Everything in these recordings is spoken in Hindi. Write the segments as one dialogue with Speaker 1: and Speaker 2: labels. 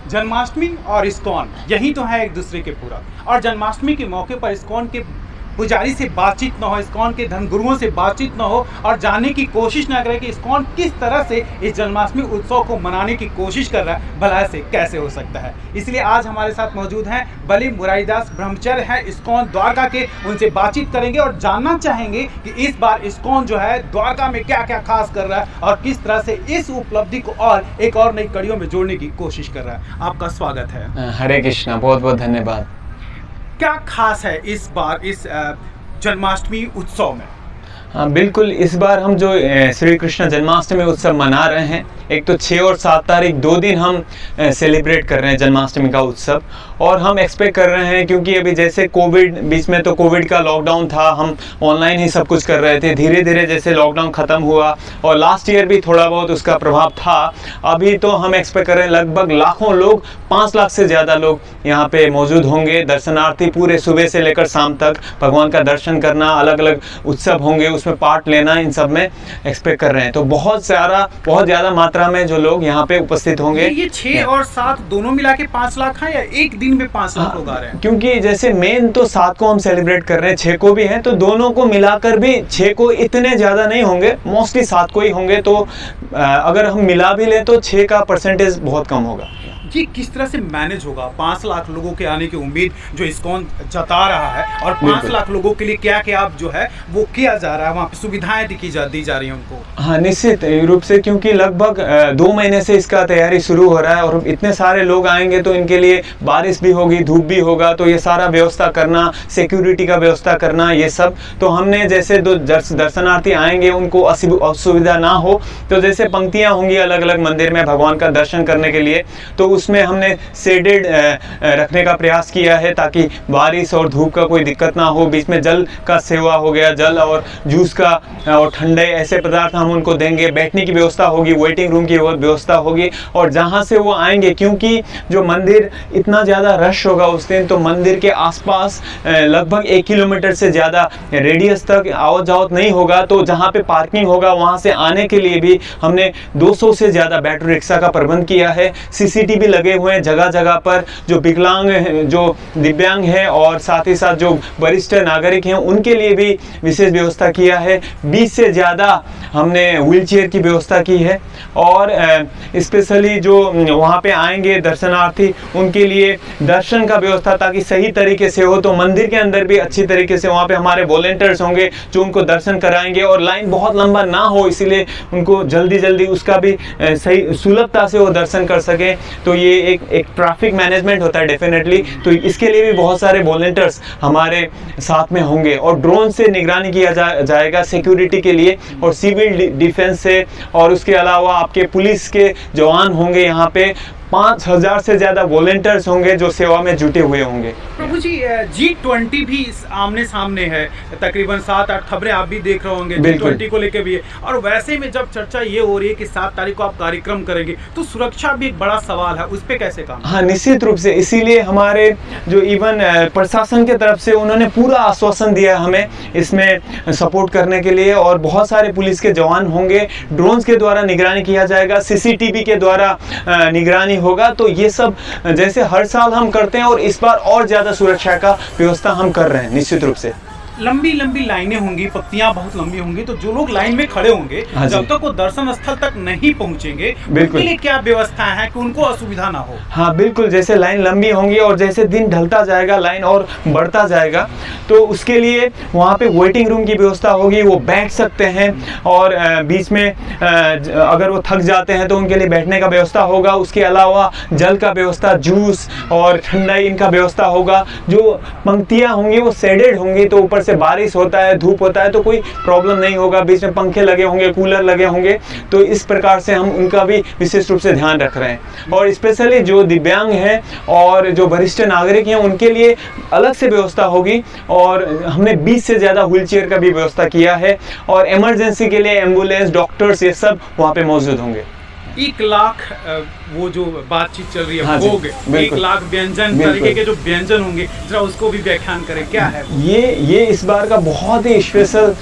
Speaker 1: जन्माष्टमी और इस्कॉन यही तो है एक दूसरे के पूरक। और जन्माष्टमी के मौके पर इस्कॉन के पुजारी से बातचीत ना हो, इस्कॉन के धर्मगुरुओं से बातचीत ना हो और जानने की कोशिश ना करें कि इस्कॉन किस तरह से इस जन्माष्टमी उत्सव को मनाने की कोशिश कर रहा है, भला से कैसे हो सकता है। इसलिए आज हमारे साथ मौजूद हैं बली मुरारीदास ब्रह्मचर्य हैं इस्कॉन द्वारका के। उनसे बातचीत करेंगे और जानना चाहेंगे कि इस बार इस्कॉन जो है द्वारका में क्या क्या खास कर रहा है और किस तरह से इस उपलब्धि को और एक और नई कड़ियों में जोड़ने की कोशिश कर रहा है। आपका स्वागत है।
Speaker 2: हरे कृष्णा, बहुत बहुत धन्यवाद।
Speaker 1: क्या खास है इस बार इस जन्माष्टमी उत्सव में?
Speaker 2: हाँ बिल्कुल, इस बार हम जो श्री कृष्ण जन्माष्टमी उत्सव मना रहे हैं, एक तो 6 और 7 तारीख 2 दिन हम सेलिब्रेट कर रहे हैं जन्माष्टमी का उत्सव। और हम एक्सपेक्ट कर रहे हैं, क्योंकि अभी जैसे कोविड बीच में तो कोविड का लॉकडाउन था, हम ऑनलाइन ही सब कुछ कर रहे थे। धीरे धीरे जैसे लॉकडाउन ख़त्म हुआ और लास्ट ईयर भी थोड़ा बहुत उसका प्रभाव था, अभी तो हम एक्सपेक्ट कर रहे हैं लगभग लाखों लोग, 5 लाख से ज़्यादा लोग यहाँ पे मौजूद होंगे। दर्शनार्थी पूरे सुबह से लेकर शाम तक भगवान का दर्शन करना, अलग अलग उत्सव होंगे उसमें पार्ट लेना, इन सब में एक्सपेक्ट कर रहे हैं। तो बहुत ज़्यादा मात्रा में जो लोग यहाँ पे उपस्थित होंगे।
Speaker 1: ये 6 और 7 दोनों मिला के 5 लाख है या एक दिन में 5 लाख लोग आ रहे हैं?
Speaker 2: क्योंकि जैसे मेन तो 7 को हम सेलिब्रेट कर रहे हैं, 6 को भी है, तो दोनों को मिलाकर भी 6 को इतने ज़्यादा नहीं होंगे, मोस्टली 7 को ही होंगे। तो अगर हम मिला भी लें तो 6 का परसेंटेज बहुत कम होगा।
Speaker 1: ये किस तरह से मैनेज होगा? 5 लाख लोगों के आने की उम्मीद जो इस्कॉन जता रहा है और 5 लाख लोगों के लिए क्या क्या जो है वो किया जा रहा है, वहाँ पे सुविधाएं दी जा रही हैं उनको?
Speaker 2: हाँ निश्चित रूप से, क्योंकि लगभग 2 महीने से इसका तैयारी शुरू हो रहा है और इतने सारे लोग आएंगे तो इनके लिए बारिश भी होगी, धूप भी होगा, तो ये सारा व्यवस्था करना, सिक्योरिटी का व्यवस्था करना, ये सब तो हमने जैसे जो दर्शनार्थी आएंगे उनको असुविधा ना हो, तो जैसे पंक्तियाँ होंगी अलग अलग मंदिर में भगवान का दर्शन करने के लिए, तो उसमें हमने शेडेड रखने का प्रयास किया है ताकि बारिश और धूप का कोई दिक्कत ना हो। बीच में जल का सेवा हो गया, जल और जूस का और ठंडे ऐसे पदार्थ हम उनको देंगे। बैठने की व्यवस्था होगी, वेटिंग रूम की व्यवस्था होगी। और जहाँ से वो आएंगे, क्योंकि जो मंदिर इतना ज़्यादा रश होगा उस दिन, तो मंदिर के आसपास लगभग 1 किलोमीटर से ज़्यादा रेडियस तक आवत जावत नहीं होगा। तो जहाँ पे पार्किंग होगा वहाँ से आने के लिए भी हमने 200 से ज़्यादा बैटरी रिक्शा का प्रबंध किया है। CCTV लगे हुए हैं जगह जगह पर, जो विकलांग जो दिव्यांग हैं और साथ ही साथ जो वरिष्ठ नागरिक हैं उनके लिए भी विशेष व्यवस्था किया है। 20 से ज़्यादा हमने व्हीलचेयर की व्यवस्था की है। और स्पेशली जो वहाँ पे आएंगे दर्शनार्थी उनके लिए दर्शन का व्यवस्था ताकि सही तरीके से हो, तो मंदिर के अंदर भी अच्छी तरीके से वहाँ पे हमारे वॉलेंटियर्स होंगे जो उनको दर्शन कराएंगे और लाइन बहुत लंबा ना हो, इसीलिए उनको जल्दी उसका भी सही सुलभता से वो दर्शन कर सकें। तो ये एक ट्रैफिक मैनेजमेंट होता है डेफिनेटली, तो इसके लिए भी बहुत सारे वॉलंटियर्स हमारे साथ में होंगे। और ड्रोन से निगरानी किया जाएगा सिक्योरिटी के लिए, और सिविल डिफेंस से, और उसके अलावा आपके पुलिस के जवान होंगे। यहाँ पे 5000 से ज़्यादा वॉलंटियर्स होंगे जो सेवा में जुटे हुए होंगे।
Speaker 1: प्रभु जी, G20 भी आमने सामने है, तकरीबन 7-8 खबरें आप भी देख रहे होंगे G20 को लेकर भी है। और वैसे में जब चर्चा ये हो रही है कि 7 तारीख को आप कार्यक्रम करेंगे, तो सुरक्षा भी एक बड़ा सवाल है, उस पर कैसे काम?
Speaker 2: हाँ निश्चित रूप से, इसीलिए हमारे जो इवन प्रशासन की तरफ से उन्होंने पूरा आश्वासन दिया हमें इसमें सपोर्ट करने के लिए। और बहुत सारे पुलिस के जवान होंगे, ड्रोन्स के द्वारा निगरानी किया जाएगा, CCTV के द्वारा निगरानी होगा। तो ये सब जैसे हर साल हम करते हैं और इस बार और ज्यादा सुरक्षा का व्यवस्था हम कर रहे हैं निश्चित रूप से।
Speaker 1: लंबी लाइनें होंगी, पत्तियां बहुत लंबी होंगी, तो जो लोग लाइन में खड़े होंगे जब तक वो दर्शन स्थल तक नहीं पहुंचेंगे, उनके लिए क्या व्यवस्था है कि उनको असुविधा ना हो?
Speaker 2: हाँ बिल्कुल, जैसे लाइन लंबी होंगी और जैसे दिन ढलता जाएगा लाइन और बढ़ता जाएगा, तो उसके लिए वहाँ पे वेटिंग रूम की व्यवस्था होगी, वो बैठ सकते हैं। और बीच में अगर वो थक जाते हैं तो उनके लिए बैठने का व्यवस्था होगा। उसके अलावा जल का व्यवस्था, जूस और ठंडाई इनका व्यवस्था होगा। जो पंक्तियाँ होंगी वो शेडेड होंगी, तो ऊपर से बारिश होता है, धूप होता है, तो कोई प्रॉब्लम नहीं होगा। बीच में पंखे लगे होंगे, कूलर लगे होंगे, तो इस प्रकार से हम उनका भी विशेष रूप से ध्यान रख रहे हैं। और स्पेशली जो दिव्यांग हैं और जो वरिष्ठ नागरिक हैं उनके लिए अलग से व्यवस्था होगी। और हमने 20 से ज़्यादा व्हीलचेयर का भी व्यवस्था किया है। और इमरजेंसी के लिए एम्बुलेंस, डॉक्टर्स, ये सब वहाँ पे मौजूद होंगे।
Speaker 1: 1 लाख वो जो बातचीत चल रही है
Speaker 2: हाँ जी,
Speaker 1: भोग 1
Speaker 2: बिल्कुल।
Speaker 1: लाख व्यंजन
Speaker 2: बिल्कुल।
Speaker 1: तरीके के जो व्यंजन होंगे, जरा उसको भी व्याख्यान करें, क्या है वो?
Speaker 2: ये इस बार का बहुत ही स्पेशल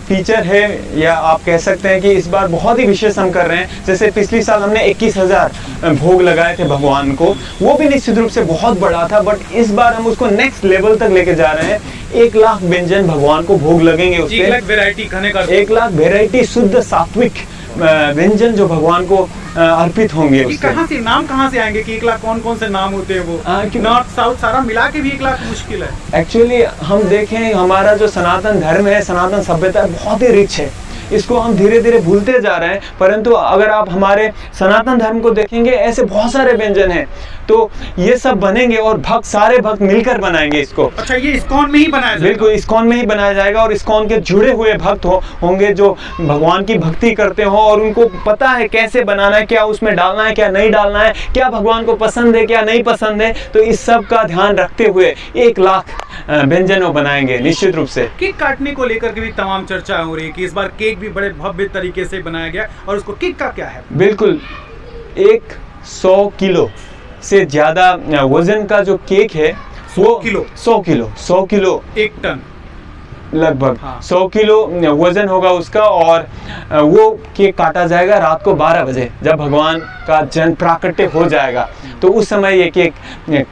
Speaker 2: फीचर है, या आप कह सकते हैं कि इस बार बहुत ही विशेष हम कर रहे हैं। जैसे पिछली साल हमने 21,000 भोग लगाए थे भगवान को, वो भी निश्चित रूप से बहुत बड़ा था, बट इस बार हम उसको नेक्स्ट लेवल तक लेके जा रहे हैं। 1 लाख व्यंजन भगवान को भोग लगेंगे
Speaker 1: 1
Speaker 2: उससे।
Speaker 1: लाख वैरायटी खाने का
Speaker 2: 1 लाख वेराइटी शुद्ध सात्विक व्यंजन जो भगवान को अर्पित होंगे
Speaker 1: ये
Speaker 2: उससे।
Speaker 1: कहाँ से नाम कहाँ से आएंगे कि 1 लाख कौन कौन से नाम होते हैं वो?
Speaker 2: क्यों-
Speaker 1: नॉर्थ साउथ सारा मिला के भी 1 लाख मुश्किल है।
Speaker 2: एक्चुअली हम देखें, हमारा जो सनातन धर्म है, सनातन सभ्यता है, बहुत ही रिच है। इसको हम धीरे धीरे भूलते जा रहे हैं, परंतु अगर आप हमारे सनातन धर्म को देखेंगे, ऐसे बहुत सारे व्यंजन हैं, तो ये सब बनेंगे और भक्त, सारे भक्त मिलकर बनाएंगे इसको।
Speaker 1: अच्छा, ये इस्कॉन में ही बनाया जाएगा?
Speaker 2: बिल्कुल, इस्कॉन में ही बनाया जाएगा, और इस्कॉन के जुड़े हुए भक्त होंगे जो भगवान की भक्ति करते हो, और उनको पता है कैसे बनाना है, क्या उसमें डालना है, क्या नहीं डालना है, क्या भगवान को पसंद है, क्या नहीं पसंद है। तो इस सब का ध्यान रखते हुए 1 लाख व्यंजन वो बनाएंगे निश्चित रूप से।
Speaker 1: केक काटने को लेकर के भी तमाम चर्चा हो रही है कि इस बार केक भी बड़े भव्य तरीके से बनाया गया, और उसको केक का क्या है?
Speaker 2: बिल्कुल, 100 किलो से ज्यादा वजन का जो केक है,
Speaker 1: 100 किलो?
Speaker 2: 100 किलो
Speaker 1: 1 टन
Speaker 2: लगभग।
Speaker 1: हाँ।
Speaker 2: 100 किलो वजन होगा उसका, और वो केक काटा जाएगा रात को 12 बजे, जब भगवान का जन्म प्राकट्य हो जाएगा, तो उस समय ये केक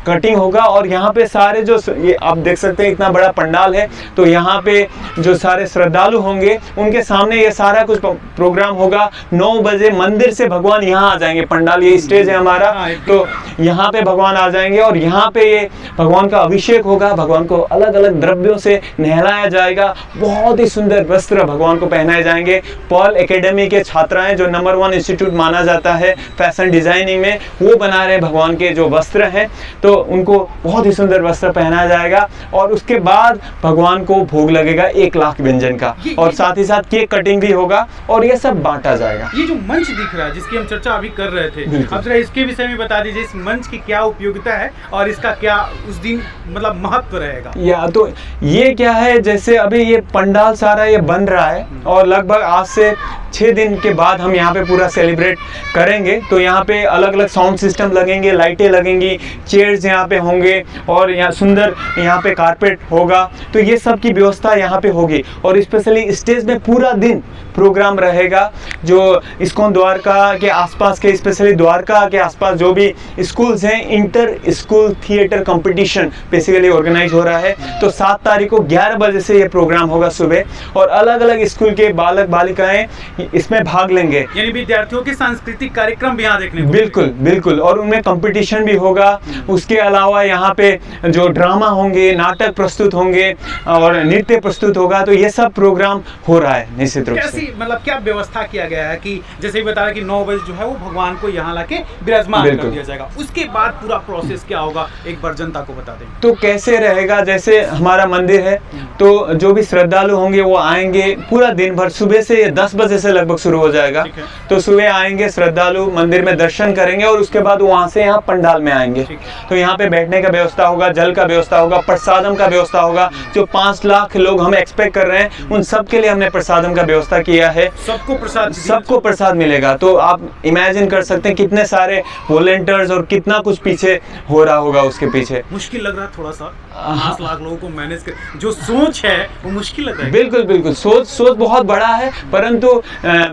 Speaker 2: कटिंग होगा। और यहाँ पे सारे जो, ये आप देख सकते हैं, इतना बड़ा पंडाल है, तो यहाँ पे जो सारे श्रद्धालु होंगे, उनके सामने ये सारा कुछ प्रोग्राम होगा। 9 बजे मंदिर से भगवान यहाँ आ जाएंगे। पंडाल, ये स्टेज है हमारा, तो यहाँ पे भगवान आ जाएंगे, और यहाँ पे ये भगवान का अभिषेक होगा। भगवान को अलग अलग द्रव्यों से नहलाया जाएगा। बहुत ही सुंदर वस्त्र भगवान को पहनाए जाएंगे। पॉल एकेडमी के छात्राएं, जो नंबर 1 इंस्टीट्यूट माना जाता है फैशन डिजाइनिंग में, वो बना रहे भगवान के जो वस्त्र हैं, तो उनको बहुत ही सुंदर वस्त्र पहनाया जाएगा। और उसके बाद भगवान को भोग लगेगा 1 लाख व्यंजन का, और साथ ही साथ केक कटिंग भी होगा, और ये सब बांटा जाएगा।
Speaker 1: ये जो मंच दिख रहा है, जिसकी हम चर्चा अभी कर रहे थे,
Speaker 2: बिल्कुल।
Speaker 1: अब जरा इसके विषय में बता दीजिए, इस मंच की क्या उपयोगिता है और इसका क्या उस दिन मतलब महत्व रहेगा?
Speaker 2: या तो ये क्या है, जैसे अभी ये पंडाल सारा ये बन रहा है, और लगभग आज से 6 दिन के बाद हम यहाँ पे पूरा सेलिब्रेट करेंगे। तो यहाँ पे अलग अलग साउंड सिस्टम लगेंगे, लाइटें लगेंगी, चेयर्स यहाँ पे होंगे, और यहाँ सुंदर यहाँ पे कारपेट होगा। तो ये सब की व्यवस्था यहाँ पे होगी, और स्पेशली स्टेज में पूरा दिन प्रोग्राम रहेगा। जो इस्कॉन द्वारका के आसपास के, स्पेशली द्वारका के आसपास जो भी स्कूल्स हैं, inter school theatre competition basically organise हो रहा है। तो 7 तारीख को 11 बजे से ये प्रोग्राम होगा सुबह, और अलग अलग स्कूल के बालक बालिकाएं इसमें भाग लेंगे।
Speaker 1: यानी विद्यार्थियों के सांस्कृतिक कार्यक्रम भी यहाँ देखने को
Speaker 2: बिल्कुल बिल्कुल, और उनमें कंपटीशन भी होगा। उसके अलावा यहाँ पे जो ड्रामा होंगे, नाटक प्रस्तुत होंगे, और नृत्य प्रस्तुत होगा। तो ये सब प्रोग्राम हो रहा है निश्चित रूप से।
Speaker 1: कैसी मतलब क्या व्यवस्था किया गया है कि जैसे ही बता रहे कि 9 बजे जो है वो भगवान को यहाँ लाके विराजमान कर
Speaker 2: बिल्कुल।
Speaker 1: दिया जाएगा, उसके बाद पूरा प्रोसेस क्या होगा, एक बार जनता को बता दें।
Speaker 2: तो कैसे रहेगा, जैसे हमारा मंदिर है, तो जो भी श्रद्धालु होंगे वो आएंगे पूरा दिन भर। सुबह से 10 बजे से लगभग शुरू हो जाएगा।
Speaker 1: ठीक है।
Speaker 2: तो सुबह आएंगे श्रद्धालु, मंदिर में दर्शन करेंगे, और उसके बाद वहां से यहाँ पंडाल में आएंगे।
Speaker 1: ठीक है।
Speaker 2: तो यहाँ पे बैठने का व्यवस्था होगा, जल का व्यवस्था होगा, प्रसादम का व्यवस्था होगा। जो 5 लाख लोग हम एक्सपेक्ट कर रहे हैं, उन सब के लिए हमने प्रसादम का व्यवस्था किया है।
Speaker 1: सबको प्रसाद
Speaker 2: सबको प्रसाद मिलेगा। तो आप इमेजिन कर सकते हैं कितने सारे वॉलंटियर्स और कितना कुछ पीछे हो रहा होगा उसके पीछे।
Speaker 1: मुश्किल लग रहा है थोड़ा सा, 5 लाख लोगों को मैनेज कर, जो सोच है वो मुश्किल लग रहा है।
Speaker 2: बिल्कुल बिल्कुल, सोच बहुत बड़ा है, परंतु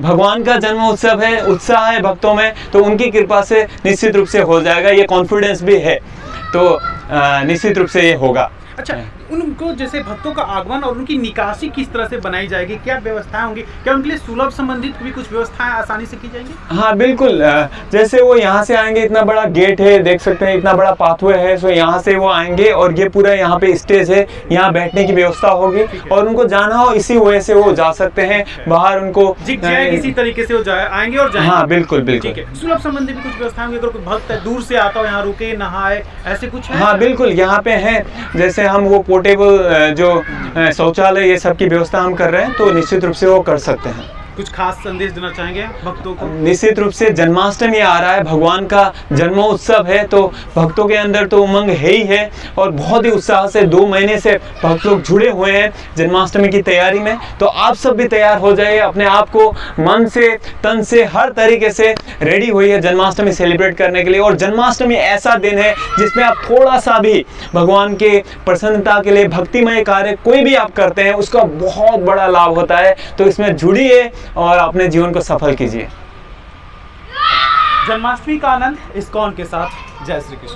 Speaker 2: भगवान का जन्म उत्सव है, उत्साह है भक्तों में, तो उनकी कृपा से निश्चित रूप से हो जाएगा। ये कॉन्फिडेंस भी है, तो निश्चित रूप से ये होगा।
Speaker 1: अच्छा, उनको जैसे भक्तों का आगमन और उनकी निकासी किस तरह से बनाई जाएगी, क्या व्यवस्थाएं होंगी, क्या उनके लिए सुलभ संबंधित भी कुछ व्यवस्थाएं आसानी से की जाएंगी?
Speaker 2: हाँ बिल्कुल, जैसे वो यहाँ से आएंगे, इतना बड़ा गेट है, देख सकते हैं, इतना बड़ा पाथवे है। सो यहाँ से वो आएंगे, और ये पूरा यहाँ पे स्टेज है, यहाँ बैठने की व्यवस्था होगी, और उनको जाना हो इसी वजह से वो जा सकते हैं बाहर। उनको
Speaker 1: किसी तरीके से वो आएंगे और जाएंगे।
Speaker 2: हाँ बिल्कुल बिल्कुल।
Speaker 1: ठीक है। सुलभ संबंधी भी कुछ व्यवस्थाएं होंगी, अगर कोई भक्त है दूर से आता हो, यहाँ रुके नहाए, ऐसे कुछ है?
Speaker 2: हाँ बिल्कुल, यहाँ पे है, जैसे हम वो पोर्टेबल जो शौचालय, ये सब की व्यवस्था हम कर रहे हैं, तो निश्चित रूप से वो कर सकते हैं।
Speaker 1: कुछ खास संदेश देना चाहेंगे भक्तों को?
Speaker 2: निश्चित रूप से जन्माष्टमी आ रहा है, भगवान का जन्मोत्सव है, तो भक्तों के अंदर तो उमंग है ही है और बहुत ही उत्साह से 2 महीने से भक्त लोग जुड़े हुए हैं जन्माष्टमी की तैयारी में। तो आप सब भी तैयार हो जाइए, अपने आप को मन से तन से हर तरीके से रेडी होइए जन्माष्टमी सेलिब्रेट करने के लिए। और जन्माष्टमी ऐसा दिन है जिसमें आप थोड़ा सा भी भगवान के प्रसन्नता के लिए भक्तिमय कार्य कोई भी आप करते हैं उसका बहुत बड़ा लाभ होता है। तो इसमें जुड़िए और अपने जीवन को सफल कीजिए।
Speaker 1: जन्माष्टमी का आनंद इस्कॉन के साथ। जय श्री कृष्ण।